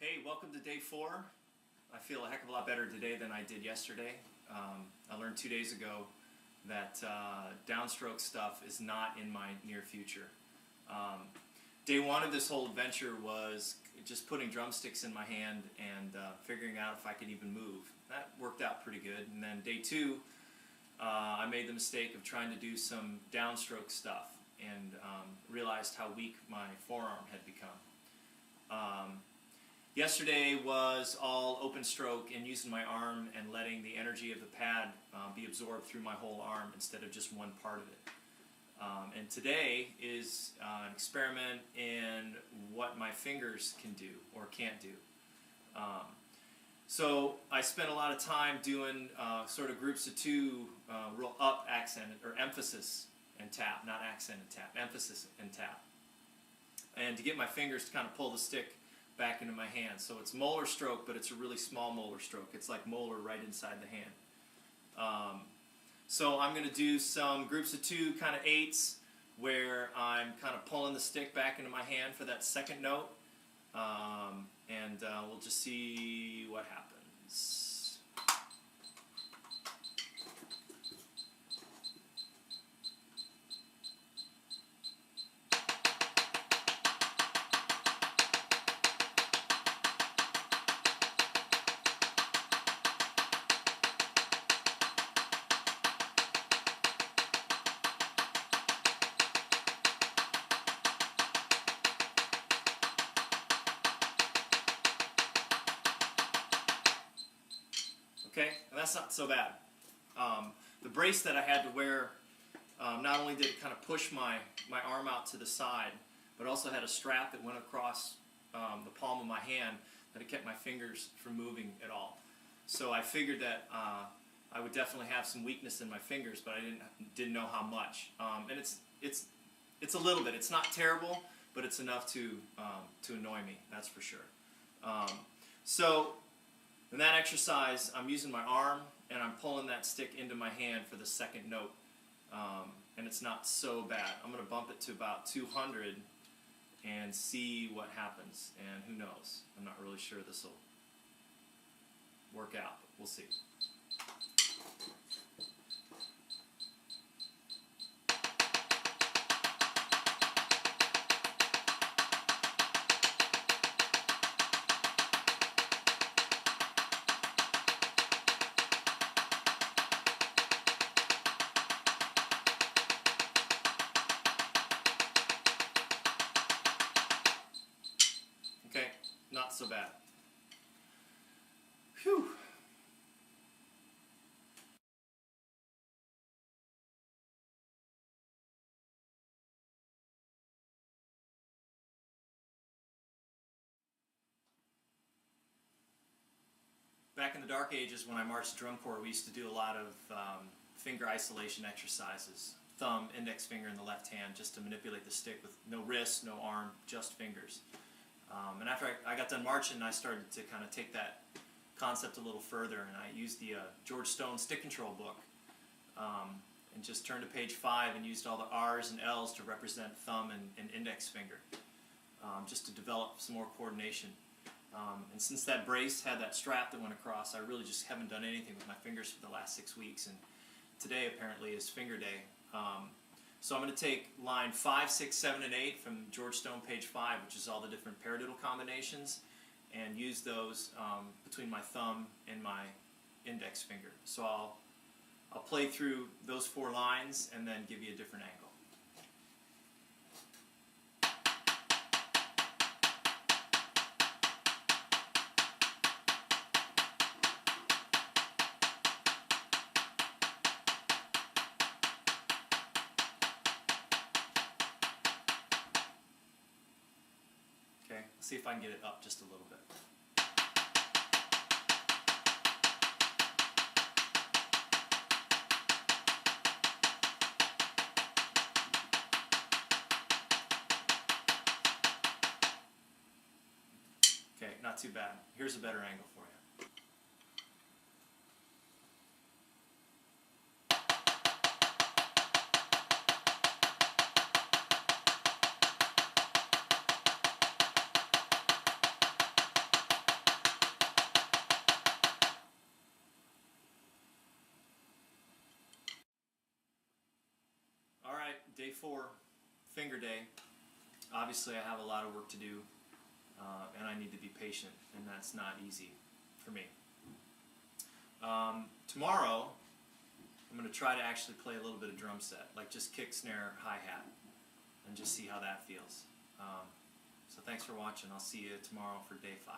Hey, welcome to day 4. I feel a heck of a lot better today than I did yesterday. I learned 2 days ago that downstroke stuff is not in my near future. Day 1 of this whole adventure was just putting drumsticks in my hand and figuring out if I could even move. That worked out pretty good. And then day 2, I made the mistake of trying to do some downstroke stuff and realized how weak my forearm had become. Yesterday was all open stroke and using my arm and letting the energy of the pad be absorbed through my whole arm instead of just one part of it. And today is an experiment in what my fingers can do or can't do. So I spent a lot of time doing sort of groups of 2, real up accent or emphasis and tap, not accent and tap, emphasis and tap. And to get my fingers to kind of pull the stick back into my hand. So it's molar stroke, but it's a really small molar stroke. It's like molar right inside the hand. So I'm going to do some groups of 2 kind of 8s where I'm kind of pulling the stick back into my hand for that second note. And we'll just see what happens. Okay, and that's not so bad. The brace that I had to wear, not only did it kind of push my arm out to the side, but also had a strap that went across the palm of my hand that it kept my fingers from moving at all. So I figured that I would definitely have some weakness in my fingers, but I didn't know how much. And it's a little bit. It's not terrible, but it's enough to annoy me. That's for sure. So in that exercise, I'm using my arm and I'm pulling that stick into my hand for the second note, and it's not so bad. I'm going to bump it to about 200 and see what happens, and who knows. I'm not really sure this will work out, but we'll see. Okay, not so bad. Whew. Back in the dark ages when I marched drum corps, we used to do a lot of finger isolation exercises. Thumb, index finger in the left hand, just to manipulate the stick with no wrist, no arm, just fingers. And after I got done marching, I started to kind of take that concept a little further, and I used the George Stone stick control book and just turned to page 5 and used all the R's and L's to represent thumb and index finger, just to develop some more coordination. And since that brace had that strap that went across, I really just haven't done anything with my fingers for the last 6 weeks, and today apparently is finger day. So I'm going to take line 5, 6, 7, and 8 from George Stone page 5, which is all the different paradiddle combinations, and use those between my thumb and my index finger. So I'll play through those 4 lines and then give you a different angle. Okay, let's see if I can get it up just a little bit. Okay, not too bad. Here's a better angle for you. for finger day. Obviously I have a lot of work to do, and I need to be patient, and that's not easy for me. Tomorrow I'm going to try to actually play a little bit of drum set, like just kick, snare, hi-hat, and just see how that feels. So thanks for watching. I'll see you tomorrow for day 5.